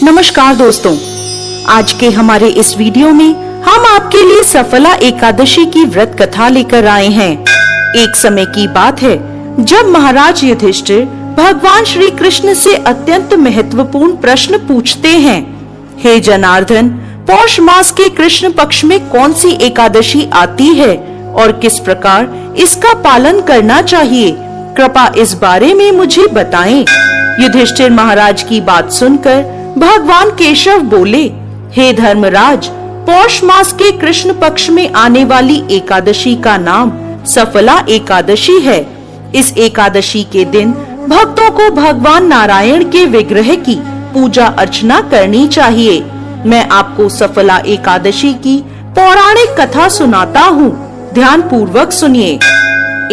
नमस्कार दोस्तों, आज के हमारे इस वीडियो में हम आपके लिए सफला एकादशी की व्रत कथा लेकर आए हैं। एक समय की बात है जब महाराज युधिष्ठिर भगवान श्री कृष्ण से अत्यंत महत्वपूर्ण प्रश्न पूछते हैं। हे जनार्दन, पौष मास के कृष्ण पक्ष में कौन सी एकादशी आती है और किस प्रकार इसका पालन करना चाहिए? कृपया इस बारे में मुझे बताएं। युधिष्ठिर महाराज की बात सुनकर भगवान केशव बोले, हे धर्मराज, पौष मास के कृष्ण पक्ष में आने वाली एकादशी का नाम सफला एकादशी है। इस एकादशी के दिन भक्तों को भगवान नारायण के विग्रह की पूजा अर्चना करनी चाहिए। मैं आपको सफला एकादशी की पौराणिक कथा सुनाता हूँ, ध्यान पूर्वक सुनिए।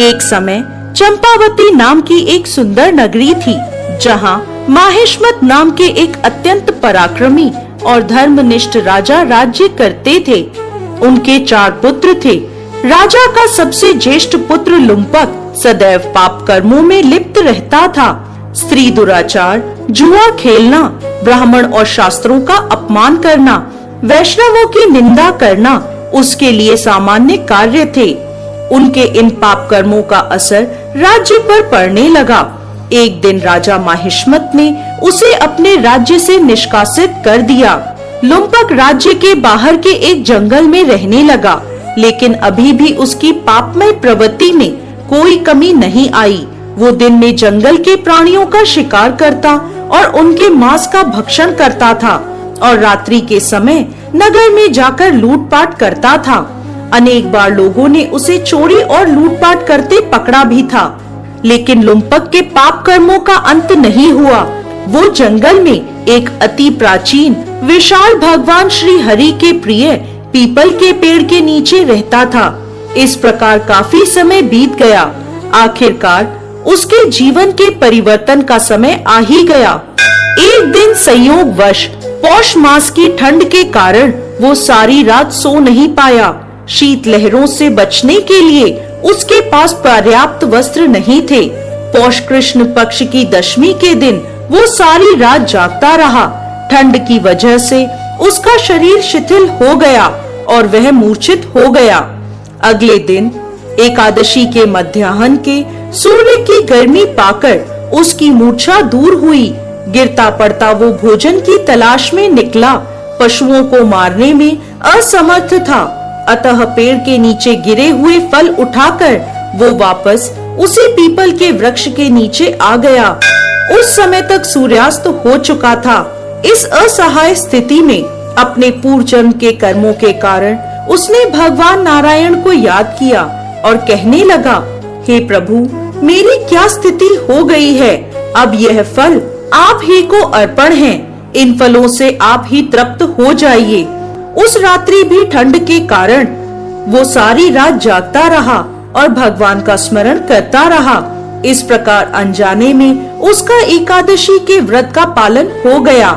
एक समय चंपावती नाम की एक सुंदर नगरी थी, जहाँ माहिष्मत नाम के एक अत्यंत पराक्रमी और धर्मनिष्ठ राजा राज्य करते थे। उनके 4 पुत्र थे। राजा का सबसे ज्येष्ठ पुत्र लुम्पक सदैव पाप कर्मों में लिप्त रहता था। स्त्री दुराचार, जुआ खेलना, ब्राह्मण और शास्त्रों का अपमान करना, वैष्णवों की निंदा करना उसके लिए सामान्य कार्य थे। उनके इन पाप कर्मों का असर राज्य पर पड़ने लगा। एक दिन राजा माहिष्मत ने उसे अपने राज्य से निष्कासित कर दिया। लुम्पक राज्य के बाहर के एक जंगल में रहने लगा, लेकिन अभी भी उसकी पापमय प्रवृत्ति में कोई कमी नहीं आई। वो दिन में जंगल के प्राणियों का शिकार करता और उनके मांस का भक्षण करता था, और रात्रि के समय नगर में जाकर लूटपाट करता था। अनेक बार लोगों ने उसे चोरी और लूटपाट करते पकड़ा भी था, लेकिन लुम्पक के पाप कर्मों का अंत नहीं हुआ। वो जंगल में एक अति प्राचीन विशाल भगवान श्री हरि के प्रिय पीपल के पेड़ के नीचे रहता था। इस प्रकार काफी समय बीत गया। आखिरकार उसके जीवन के परिवर्तन का समय आ ही गया। एक दिन संयोगवश पौष मास की ठंड के कारण वो सारी रात सो नहीं पाया। शीत लहरों से बचने के लिए उसके पास पर्याप्त वस्त्र नहीं थे। पौष कृष्ण पक्ष की दशमी के दिन वो सारी रात जागता रहा। ठंड की वजह से उसका शरीर शिथिल हो गया और वह मूर्छित हो गया। अगले दिन एकादशी के मध्याह्न के सूर्य की गर्मी पाकर उसकी मूर्छा दूर हुई। गिरता पड़ता वो भोजन की तलाश में निकला। पशुओं को मारने में असमर्थ था, अतः पेड़ के नीचे गिरे हुए फल उठाकर वो वापस उसी पीपल के वृक्ष के नीचे आ गया। उस समय तक सूर्यास्त हो चुका था। इस असहाय स्थिति में अपने पूर्व जन्म के कर्मों के कारण उसने भगवान नारायण को याद किया और कहने लगा, हे प्रभु, मेरी क्या स्थिति हो गई है। अब यह फल आप ही को अर्पण है। इन फलों से आप ही तृप्त हो जाइए। उस रात्रि भी ठंड के कारण वो सारी रात जागता रहा और भगवान का स्मरण करता रहा। इस प्रकार अनजाने में उसका एकादशी के व्रत का पालन हो गया।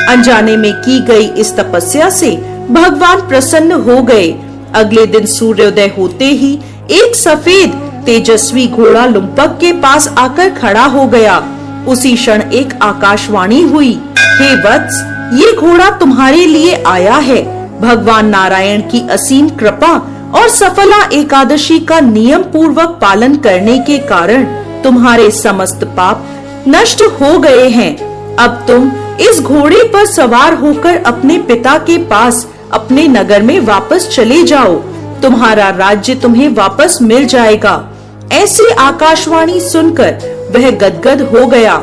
अनजाने में की गई इस तपस्या से भगवान प्रसन्न हो गए। अगले दिन सूर्योदय होते ही एक सफेद तेजस्वी घोड़ा लुम्पक के पास आकर खड़ा हो गया। उसी क्षण एक आकाशवाणी हुई, हे वत्स, ये घोड़ा तुम्हारे लिए आया है। भगवान नारायण की असीम कृपा और सफला एकादशी का नियम पूर्वक पालन करने के कारण तुम्हारे समस्त पाप नष्ट हो गए हैं। अब तुम इस घोड़े पर सवार होकर अपने पिता के पास अपने नगर में वापस चले जाओ। तुम्हारा राज्य तुम्हें वापस मिल जाएगा। ऐसी आकाशवाणी सुनकर वह गदगद हो गया।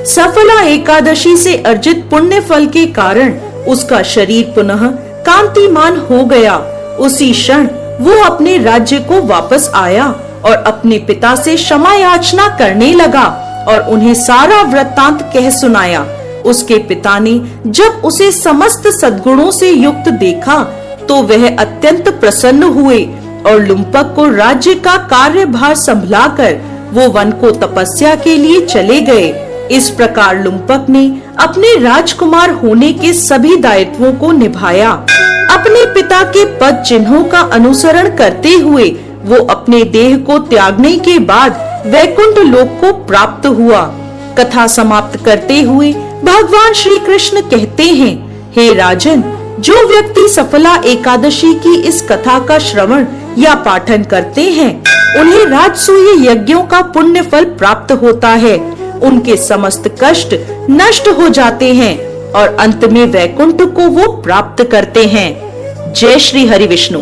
सफला एकादशी से अर्जित पुण्य फल के कारण उसका शरीर पुनः कांतिमान हो गया। उसी क्षण वो अपने राज्य को वापस आया और अपने पिता से क्षमा याचना करने लगा और उन्हें सारा वृत्तांत कह सुनाया। उसके पिता ने जब उसे समस्त सद्गुणों से युक्त देखा तो वह अत्यंत प्रसन्न हुए और लुम्पक को राज्य का कार्यभार संभलाकर वो वन को तपस्या के लिए चले गए। इस प्रकार लुम्पक ने अपने राजकुमार होने के सभी दायित्वों को निभाया। अपने पिता के पद चिन्हों का अनुसरण करते हुए वो अपने देह को त्यागने के बाद वैकुंठ लोक को प्राप्त हुआ। कथा समाप्त करते हुए भगवान श्री कृष्ण कहते हैं, हे राजन, जो व्यक्ति सफला एकादशी की इस कथा का श्रवण या पाठन करते हैं, उन्हें राजसूय यज्ञों का पुण्य फल प्राप्त होता है। उनके समस्त कष्ट नष्ट हो जाते हैं और अंत में वैकुंठ को वो प्राप्त करते हैं। जय श्री हरि विष्णु।